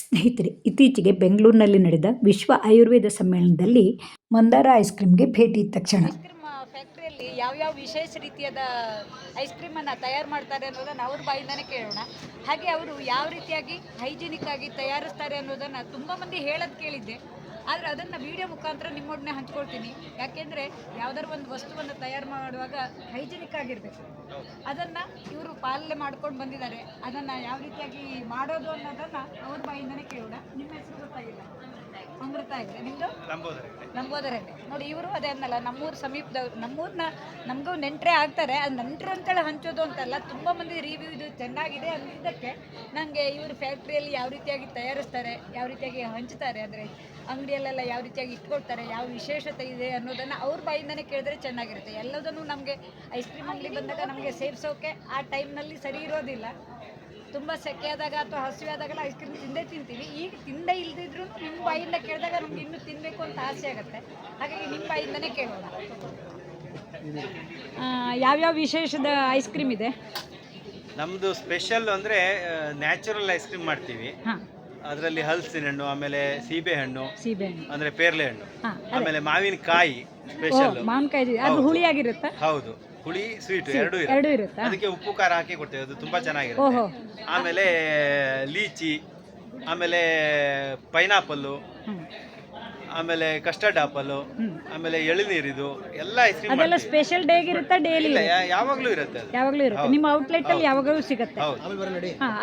ಸ್ನೇಹಿತರೆ, ಇತ್ತೀಚೆಗೆ ಬೆಂಗಳೂರಿನಲ್ಲಿ ನಡೆದ ವಿಶ್ವ ಆಯುರ್ವೇದ ಸಮ್ಮೇಳನದಲ್ಲಿ ಮಂದಾರ ಐಸ್ ಕ್ರೀಮ್ಗೆ ಭೇಟಿ ಇದ್ದ ತಕ್ಷಣ ಐಸ್ ಕ್ರೀಮ್ ಫ್ಯಾಕ್ಟ್ರಿಯಲ್ಲಿ ಯಾವ್ಯಾವ ವಿಶೇಷ ರೀತಿಯಾದ ಐಸ್ ಕ್ರೀಮನ್ನು ತಯಾರು ಮಾಡ್ತಾರೆ ಅನ್ನೋದನ್ನು ಅವ್ರ ಬಾಯಿಂದನೇ ಕೇಳೋಣ. ಹಾಗೆ ಅವರು ಯಾವ ರೀತಿಯಾಗಿ ಹೈಜಿನಿಕ್ ಆಗಿ ತಯಾರಿಸ್ತಾರೆ ಅನ್ನೋದನ್ನು ತುಂಬ ಮಂದಿ ಹೇಳೋದು ಕೇಳಿದ್ದೆ. ಆದರೆ ಅದನ್ನು ವಿಡಿಯೋ ಮುಖಾಂತರ ನಿಮ್ಮೊಡನೆ ಹಂಚ್ಕೊಳ್ತೀನಿ. ಯಾಕೆಂದರೆ ಯಾವುದಾದ್ರು ಒಂದು ವಸ್ತುವನ್ನು ತಯಾರು ಮಾಡುವಾಗ ಹೈಜಿನಿಕ್ ಆಗಿರಬೇಕು. ಅದನ್ನು ಇವರು ಪಾಲನೆ ಮಾಡ್ಕೊಂಡು ಬಂದಿದ್ದಾರೆ. ಅದನ್ನು ಯಾವ ರೀತಿಯಾಗಿ ಮಾಡೋದು ಅನ್ನೋದನ್ನು ಅವ್ರ ಬಾಯಿಂದನೇ ಕೇಳೋಣ. ನಿಮ್ಮ ಹೆಸರು ಗೊತ್ತಾಗಿಲ್ಲ? ಅಮೃತ ಇದೆ. ನಿಮ್ಮದು? ಲಂಬೋದರಲ್ಲೇ. ನೋಡಿ, ಇವರು ಅದೇ ಅನ್ನಲ್ಲ, ನಮ್ಮೂರು ಸಮೀಪದವ್ರು. ನಮ್ಮೂರನ್ನ ನಮಗೂ ನೆಂಟರೇ ಆಗ್ತಾರೆ. ಅದು ನೆಂಟರು ಅಂತೇಳಿ ಹಂಚೋದು ಅಂತಲ್ಲ, ತುಂಬ ಮಂದಿ ರಿವ್ಯೂ ಇದು ಚೆನ್ನಾಗಿದೆ ಅಂದಿದ್ದಕ್ಕೆ ನನಗೆ ಇವರು ಫ್ಯಾಕ್ಟ್ರಿಯಲ್ಲಿ ಯಾವ ರೀತಿಯಾಗಿ ತಯಾರಿಸ್ತಾರೆ, ಯಾವ ರೀತಿಯಾಗಿ ಹಂಚ್ತಾರೆ, ಅಂದರೆ ಅಂಗಡಿಯಲ್ಲೆಲ್ಲ ಯಾವ ರೀತಿಯಾಗಿ ಇಟ್ಕೊಳ್ತಾರೆ, ಯಾವ ವಿಶೇಷತೆ ಇದೆ ಅನ್ನೋದನ್ನು ಅವ್ರ ಬಾಯಿಂದನೇ ಕೇಳಿದ್ರೆ ಚೆನ್ನಾಗಿರುತ್ತೆ. ಎಲ್ಲದನ್ನು ನಮಗೆ ಐಸ್ ಕ್ರೀಮ್ ಅಂಗಡಿ ಬಂದಾಗ ನಮಗೆ ಸೇರಿಸೋಕೆ ಆ ಟೈಮ್ನಲ್ಲಿ ಸರಿ ಇರೋದಿಲ್ಲ. ತುಂಬ ಸೆಕೆ ಆದಾಗ ಅಥವಾ ಹಸಿವೆ ಆದಾಗೆಲ್ಲ ಐಸ್ ಕ್ರೀಮ್ ತಿಂತೀವಿ. ಈಗ ತಿಂದೇ ಇಲ್ದಿದ್ರು ನಿಮ್ಮ ಬಾಯಿಂದ ಕೇಳಿದಾಗ ನಮ್ಗೆ ಇನ್ನೂ ತಿನ್ನಬೇಕು ಅಂತ ಆಸೆ ಆಗುತ್ತೆ. ಹಾಗಾಗಿ ನಿಮ್ಮ ಬಾಯಿಂದನೇ ಕೇಳೋಣ. ಯಾವ್ಯಾವ ವಿಶೇಷದ ಐಸ್ ಕ್ರೀಮ್ ಇದೆ? ನಮ್ಮದು ಸ್ಪೆಷಲ್ ಅಂದರೆ ನ್ಯಾಚುರಲ್ ಐಸ್ ಕ್ರೀಮ್ ಮಾಡ್ತೀವಿ. ಅದರಲ್ಲಿ ಹಲಸಿನ ಹಣ್ಣು, ಆಮೇಲೆ ಸೀಬೆ ಹಣ್ಣು ಅಂದರೆ ಪೇರ್ಲೆ ಹಣ್ಣು, ಆಮೇಲೆ ಮಾವಿನಕಾಯಿ ಸ್ಪೆಷಲ್. ಮಾವಿನಕಾಯಿ ಅದು ಹುಳಿಯಾಗಿರುತ್ತಾ? ಹೌದು, ಹುಳಿ ಸ್ವೀಟ್ ಎರಡೂ ಇರುತ್ತೆ. ಅದಕ್ಕೆ ಉಪ್ಪು ಖಾರ ಹಾಕಿ ಕೊಡ್ತೇವೆ, ಅದು ತುಂಬಾ ಚೆನ್ನಾಗಿರುತ್ತೆ. ಆಮೇಲೆ ಲೀಚಿ, ಆಮೇಲೆ ಪೈನಾಪಲ್ಲು, ಆಮೇಲೆ ಕಸ್ಟರ್ಡ್ ಆಪಲ್, ಆಮೇಲೆ ಎಳನೀರಿದು ಎಲ್ಲ ಐಸ್ ಕ್ರೀಮ್. ಅದೆಲ್ಲ ಸ್ಪೆಷಲ್ ಡೇಗೆ ಇರುತ್ತಾ? ಡೈಲಿ ಯಾವಾಗಲೂ ಇರುತ್ತೆ. ಯಾವಾಗಲೂ ಇರುತ್ತೆ. ನಿಮ್ಮ ಔಟ್ಲೆಟ್ ಅಲ್ಲಿ ಯಾವಾಗಲೂ ಸಿಗುತ್ತೆ?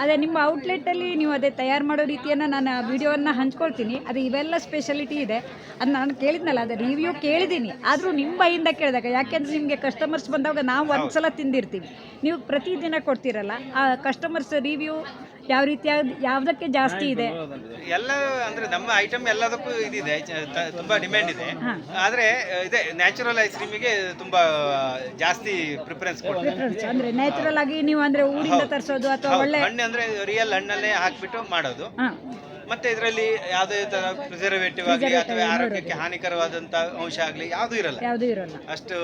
ಅದೇ ನಿಮ್ಮ ಔಟ್ಲೆಟ್ ಅಲ್ಲಿ ನೀವು ಅದೇ ತಯಾರು ಮಾಡೋ ರೀತಿಯನ್ನ ನಾನು ವಿಡಿಯೋವನ್ನ ಹಂಚ್ಕೊಳ್ತೀನಿ. ಅದು ಇವೆಲ್ಲ ಸ್ಪೆಷಾಲಿಟಿ ಇದೆ. ಅದು ನಾನು ಕೇಳಿದ್ನಲ್ಲ, ಅದು ರಿವ್ಯೂ ಕೇಳಿದ್ದೀನಿ. ಆದರೂ ನಿಮ್ಮ ಬಾಯಿಂದ ಕೇಳಿದಾಗ, ಯಾಕೆಂದ್ರೆ ನಿಮಗೆ ಕಸ್ಟಮರ್ಸ್ ಬಂದಾಗ ನಾವು ಒಂದ್ಸಲ ತಿಂದಿರ್ತೀವಿ, ನೀವು ಪ್ರತಿದಿನ ಕೊಡ್ತೀರಲ್ಲ, ಆ ಕಸ್ಟಮರ್ಸ್ ರಿವ್ಯೂ ಯಾವ ರೀತಿಯಾದ ಯಾವುದಕ್ಕೆ ಜಾಸ್ತಿ ಇದೆ? ಎಲ್ಲ ಅಂದ್ರೆ ನಮ್ಮ ಐಟಮ್ ಎಲ್ಲದಕ್ಕೂ ಇದಿದೆ, ತುಂಬಾ ಡಿಮ್ಯಾಂಡ್ ಇದೆ. ಆದ್ರೆ ಇದೆ ನ್ಯಾಚುರಲ್ ಐಸ್ ಕ್ರೀಮಿಗೆ ತುಂಬಾ ಜಾಸ್ತಿ ಪ್ರಿಫರೆನ್ಸ್ ಕೊಡ್ತೀವಿ. ಅಂದ್ರೆ ನ್ಯಾಚುರಲ್ ಆಗಿ ನೀವು ಅಂದ್ರೆ ಊರಿಂದ ತರಿಸೋದು ಅಥವಾ ಒಳ್ಳೆ ಹಣ್ಣು ಅಂದ್ರೆ ರಿಯಲ್ ಹಣ್ಣಲ್ಲೇ ಹಾಕ್ಬಿಟ್ಟು ಮಾಡೋದು. ಮತ್ತೆ ಇದರಲ್ಲಿ ಯಾವುದೇ ತರ ಪ್ರಿಸರ್ವೇಟಿವ್ ಆಗಲಿ ಅಥವಾ ಆರೋಗ್ಯಕ್ಕೆ ಹಾನಿಕರವಾದಂತ ಅಂಶ ಆಗಲಿ ಯಾವುದೂ ಇರಲ್ಲ. ಅಷ್ಟು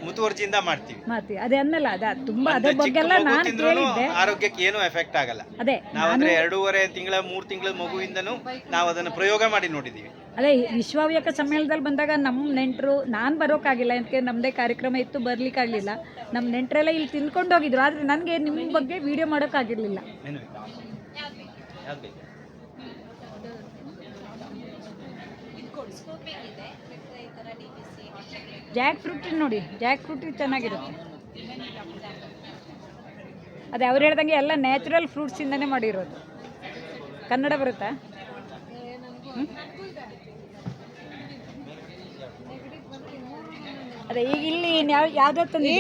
ಮುತುವರ್ಜಿಯಿಂದ ಮಾಡ್ತೀವಿ. ಅದೇ ಅನ್ನಲ್ಲ, ಅದ ತುಂಬಾ ಅದ್ರ ಬಗ್ಗೆ ಎಲ್ಲ ನಾನು ಕೇಳಿದ್ದೆ. ಆರೋಗ್ಯಕ್ಕೆ ಏನು ಎಫೆಕ್ಟ್ ಆಗಲ್ಲ. ಅದೇ ನಾವಂದ್ರೆ 2.5 ತಿಂಗಳ 3 ತಿಂಗಳ ಮಗುವಿಂದನೂ ನಾವು ಅದನ್ನು ಪ್ರಯೋಗ ಮಾಡಿ ನೋಡಿದೀವಿ. ಅದೇ ವಿಶ್ವವ್ಯಾಕ ಸಮ್ಮೇಳನದಲ್ಲಿ ಬಂದಾಗ ನಮ್ಮ ನೆಂಟರು, ನಾನು ಬರೋಕ್ಕಾಗಿಲ್ಲ, ಯಾಕೆ ನಮ್ಮದೇ ಕಾರ್ಯಕ್ರಮ ಇತ್ತು, ಬರ್ಲಿಕ್ಕಾಗಲಿಲ್ಲ. ನಮ್ಮ ನೆಂಟರೆಲ್ಲ ಇಲ್ಲಿ ತಿನ್ಕೊಂಡು ಹೋಗಿದ್ರು. ಆದರೆ ನನಗೆ ನಿಮ್ಮ ಬಗ್ಗೆ ವಿಡಿಯೋ ಮಾಡೋಕ್ಕಾಗಿರಲಿಲ್ಲ. ಜಾಕ್ ಫ್ರೂಟ್ ನೋಡಿ, ಜಾಕ್ ಫ್ರೂಟ್ ಚೆನ್ನಾಗಿರುತ್ತೆ. ಅದೇ ಅವ್ರು ಹೇಳ್ದಂಗೆ ಎಲ್ಲ ನ್ಯಾಚುರಲ್ ಫ್ರೂಟ್ಸಿಂದನೇ ಮಾಡಿರೋದು. ಕನ್ನಡ ಬರುತ್ತಾ? ಅದೇ ಈಗ ಇಲ್ಲಿ ಯಾವುದೋ ತಂದು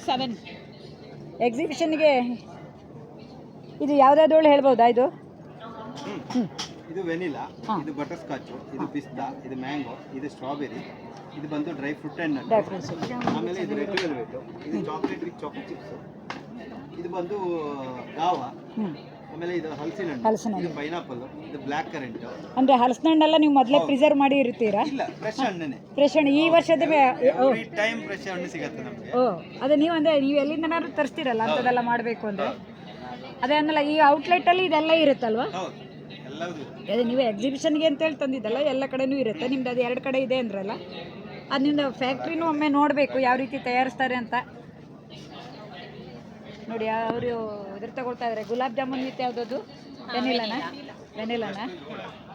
7 ಎಕ್ಸಿಬಿಷನ್ಗೆ ಇದು ಯಾವುದಾದ್ರೂ ಹೇಳ್ಬೋದಾ? ಇದು ಇದು ವೆನಿಲಾ, ಇದು ಬಟರ್ ಸ್ಕಾಚ್, ಇದು ಪಿಸ್ತಾ, ಇದು ಮ್ಯಾಂಗೋ, ಇದು ಸ್ಟ್ರಾಬೆರಿ, ಇದು ಬಂದು ಡ್ರೈ ಫ್ರೂಟ್ ಅಂಡ್ ನಟ್, ಆಮೇಲೆ ಇದು ರೆಡ್ ವೆಲ್ವೆಟ್, ಇದು ಚಾಕ್ಲೇಟ್ ವಿತ್ ಚಾಕೋ ಚಿಪ್ಸ್, ಇದು ಬಂದು ಗಾವಾ, ಆಮೇಲೆ ಇದು ಹಲಸಿನ ಹಣ್ಣು, ಇದು ಪೈನಾಪಲ್, ಇದು ಬ್ಲ್ಯಾಕ್ ಕರೆಂಟ್. ಅಂದ್ರೆ ಹಲಸಿನ ಹಣ್ಣೆಲ್ಲ ನೀವು ಮೊದಲೇ ಪ್ರಿಸರ್ವ್ ಮಾಡಿ ಇರ್ತೀರಾ? ಇಲ್ಲ, ಫ್ರೆಶ್ ಹಣ್ಣನೇ. ಫ್ರೆಶ್ ಹಣ್ಣು ಈ ವರ್ಷದ ಟೈಮ್ ಫ್ರೆಶ್ ಹಣ್ಣು ಸಿಗುತ್ತೆ ನಮಗೆ. ಅದೇ ನೀವು ಅಂದ್ರೆ ನೀವು ಎಲ್ಲಿಂದನಾದ್ರೂ ತರಿಸ್ತೀರಲ್ಲ ಅಂಥದ್ದೆಲ್ಲ ಮಾಡಬೇಕು ಅಂದ್ರೆ. ಅದೇ ಅನ್ನಲ್ಲ, ಈ ಔಟ್ಲೆಟ್ ಅಲ್ಲಿ ಇದೆಲ್ಲ ಇರುತ್ತಲ್ವಾ? ಅದೇ ನೀವು ಎಕ್ಸಿಬಿಷನ್ಗೆ ಅಂತೇಳಿ ತಂದಿದ್ದಲ್ಲ, ಎಲ್ಲ ಕಡೆನೂ ಇರುತ್ತೆ. ನಿಮ್ದು ಅದು 2 ಕಡೆ ಇದೆ ಅಂದ್ರಲ್ಲ, ಅದು ನಿಮ್ದು ಫ್ಯಾಕ್ಟ್ರಿನೂ ಒಮ್ಮೆ ನೋಡಬೇಕು ಯಾವ ರೀತಿ ತಯಾರಿಸ್ತಾರೆ ಅಂತ. ನೋಡಿ, ಅವರು ಇದ್ರ ತಗೊಳ್ತಾ ಇದ್ದಾರೆ, ಗುಲಾಬ್ ಜಾಮೂನ್ ವಿತ್ ಯಾವುದದು ವೆನಿಲಾನ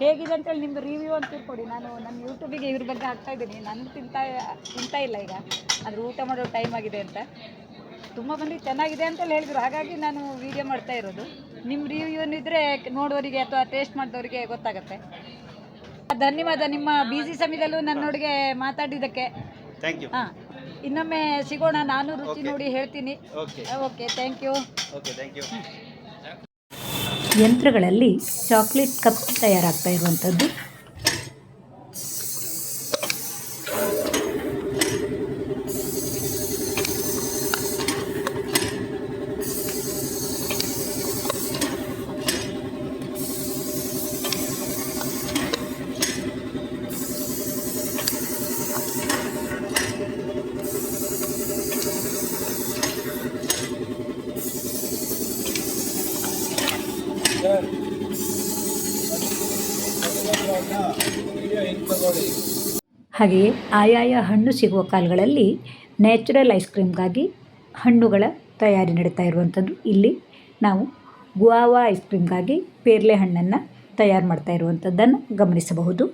ಹೇಗಿದೆ ಅಂತೇಳಿ ನಿಮ್ಮದು ರಿವ್ಯೂ ಅಂತ ತಿಳ್ಕೊಡಿ. ನಾನು ನನ್ನ ಯೂಟ್ಯೂಬಿಗೆ ಇವ್ರ ಬಗ್ಗೆ ಹಾಕ್ತಾ ಇದ್ದೀನಿ. ನಾನು ತಿಂತಾ ಇಲ್ಲ ಈಗ, ಆದರೆ ಊಟ ಮಾಡೋ ಟೈಮ್ ಆಗಿದೆ ಅಂತ. ತುಂಬ ಮಂದಿ ಚೆನ್ನಾಗಿದೆ ಅಂತೇಳಿ ಹೇಳಿದ್ರು, ಹಾಗಾಗಿ ನಾನು ವಿಡಿಯೋ ಮಾಡ್ತಾ ಇರೋದು. ನಿಮ್ಮ ರಿವ್ಯೂ ಇದ್ದರೆ ನೋಡೋರಿಗೆ ಅಥವಾ ಟೇಸ್ಟ್ ಮಾಡಿದವರಿಗೆ ಗೊತ್ತಾಗುತ್ತೆ. ಧನ್ಯವಾದ ನಿಮ್ಮ ಬಿಸಿ ಸಮಯದಲ್ಲೂ ನನ್ನೊಟ್ಟಿಗೆ ಮಾತಾಡಿದ್ದಕ್ಕೆ. ಹಾಂ, ಇನ್ನೊಮ್ಮೆ ಸಿಗೋಣ. ನಾನು ರುಚಿ ನೋಡಿ ಹೇಳ್ತೀನಿ. Okay, thank you. ಯಂತ್ರಗಳಲ್ಲಿ ಚಾಕ್ಲೇಟ್ ಕಪ್ ತಯಾರಾಗ್ತಾ ಇರುವಂಥದ್ದು. ಹಾಗೆಯೇ ಆಯಾಯ ಹಣ್ಣು ಸಿಗುವ ಕಾಲಗಳಲ್ಲಿ ನ್ಯಾಚುರಲ್ ಐಸ್ ಕ್ರೀಮ್ಗಾಗಿ ಹಣ್ಣುಗಳ ತಯಾರಿ ನಡೀತಾ ಇರುವಂಥದ್ದು. ಇಲ್ಲಿ ನಾವು ಗುವಾವಾ ಐಸ್ ಕ್ರೀಮ್ಗಾಗಿ ಪೇರ್ಲೆ ಹಣ್ಣನ್ನು ತಯಾರು ಮಾಡ್ತಾ ಇರುವಂಥದ್ದನ್ನು ಗಮನಿಸಬಹುದು.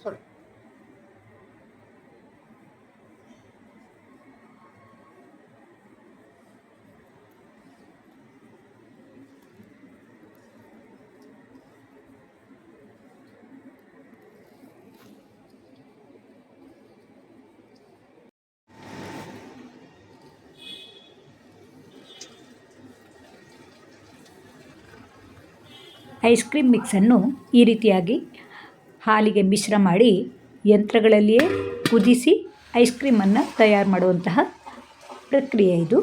sorry. ಐಸ್ ಕ್ರೀಮ್ ಮಿಕ್ಸನ್ನು ಈ ರೀತಿಯಾಗಿ ಹಾಲಿಗೆ ಮಿಶ್ರ ಮಾಡಿ ಯಂತ್ರಗಳಲ್ಲಿಯೇ ಕುದಿಸಿ ಐಸ್ ಕ್ರೀಮನ್ನು ತಯಾರು ಮಾಡುವಂತಹ ಪ್ರಕ್ರಿಯೆ ಇದು.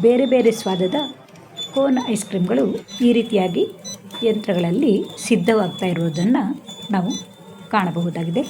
ಬೇರೆ ಬೇರೆ ಸ್ವಾದದ ಕೋನ್ ಐಸ್ ಕ್ರೀಮ್ಗಳು ಈ ರೀತಿಯಾಗಿ ಯಂತ್ರಗಳಲ್ಲಿ ಸಿದ್ಧವಾಗ್ತಾ ಇರುವುದನ್ನು ನಾವು ಕಾಣಬಹುದಾಗಿದೆ.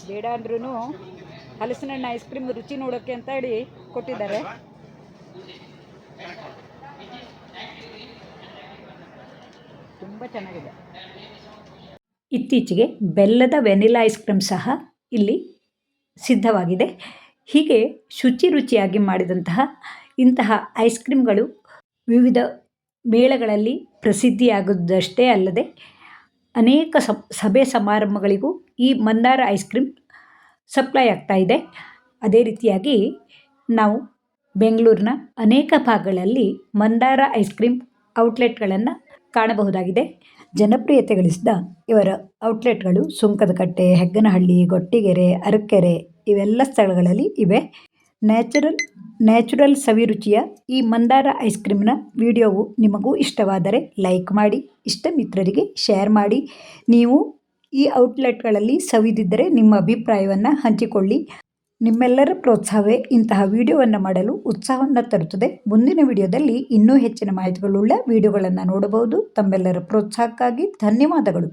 ಬೇಡ ಅಂದ್ರೂ ಹಲಸಿನ ಹಣ್ಣು ಐಸ್ ಕ್ರೀಮ್ ರುಚಿ ನೋಡೋಕ್ಕೆ ಅಂತ ಹೇಳಿ ಕೊಟ್ಟಿದ್ದಾರೆ. ತುಂಬ ಚೆನ್ನಾಗಿದೆ. ಇತ್ತೀಚೆಗೆ ಬೆಲ್ಲದ ವೆನಿಲಾ ಐಸ್ ಕ್ರೀಮ್ ಸಹ ಇಲ್ಲಿ ಸಿದ್ಧವಾಗಿದೆ. ಹೀಗೆ ಶುಚಿ ರುಚಿಯಾಗಿ ಮಾಡಿದಂತಹ ಇಂತಹ ಐಸ್ ಕ್ರೀಮ್ಗಳು ವಿವಿಧ ಮೇಳಗಳಲ್ಲಿ ಪ್ರಸಿದ್ಧಿಯಾಗುವುದಷ್ಟೇ ಅಲ್ಲದೆ ಅನೇಕ ಸಭೆ ಸಮಾರಂಭಗಳಿಗೂ ಈ ಮಂದಾರ ಐಸ್ ಕ್ರೀಮ್ ಸಪ್ಲೈ ಆಗ್ತಾ ಇದೆ. ಅದೇ ರೀತಿಯಾಗಿ ನಾವು ಬೆಂಗಳೂರಿನ ಅನೇಕ ಭಾಗಗಳಲ್ಲಿ ಮಂದಾರ ಐಸ್ ಕ್ರೀಮ್ ಔಟ್ಲೆಟ್ಗಳನ್ನು ಕಾಣಬಹುದಾಗಿದೆ. ಜನಪ್ರಿಯತೆ ಗಳಿಸಿದ ಇವರ ಔಟ್ಲೆಟ್ಗಳು ಸುಂಕದಕಟ್ಟೆ, ಹೆಗ್ಗನಹಳ್ಳಿ, ಗೊಟ್ಟಿಗೆರೆ, ಅರಕೆರೆ ಇವೆಲ್ಲ ಸ್ಥಳಗಳಲ್ಲಿ ಇವೆ. ನ್ಯಾಚುರಲ್ ಸವಿರುಚಿಯ ಈ ಮಂದಾರ ಐಸ್ ಕ್ರೀಮ್ನ ವಿಡಿಯೋವು ನಿಮಗೂ ಇಷ್ಟವಾದರೆ ಲೈಕ್ ಮಾಡಿ, ಇಷ್ಟ ಮಿತ್ರರಿಗೆ ಶೇರ್ ಮಾಡಿ. ನೀವು ಈ ಔಟ್ಲೆಟ್ಗಳಲ್ಲಿ ಸವಿದಿದ್ದರೆ ನಿಮ್ಮ ಅಭಿಪ್ರಾಯವನ್ನು ಹಂಚಿಕೊಳ್ಳಿ. ನಿಮ್ಮೆಲ್ಲರ ಪ್ರೋತ್ಸಾಹವೇ ಇಂತಹ ವಿಡಿಯೋವನ್ನು ಮಾಡಲು ಉತ್ಸಾಹವನ್ನು ತರುತ್ತದೆ. ಮುಂದಿನ ವಿಡಿಯೋದಲ್ಲಿ ಇನ್ನೂ ಹೆಚ್ಚಿನ ಮಾಹಿತಿಗಳುಳ್ಳ ವಿಡಿಯೋಗಳನ್ನು ನೋಡಬಹುದು. ತಮ್ಮೆಲ್ಲರ ಪ್ರೋತ್ಸಾಹಕ್ಕಾಗಿ ಧನ್ಯವಾದಗಳು.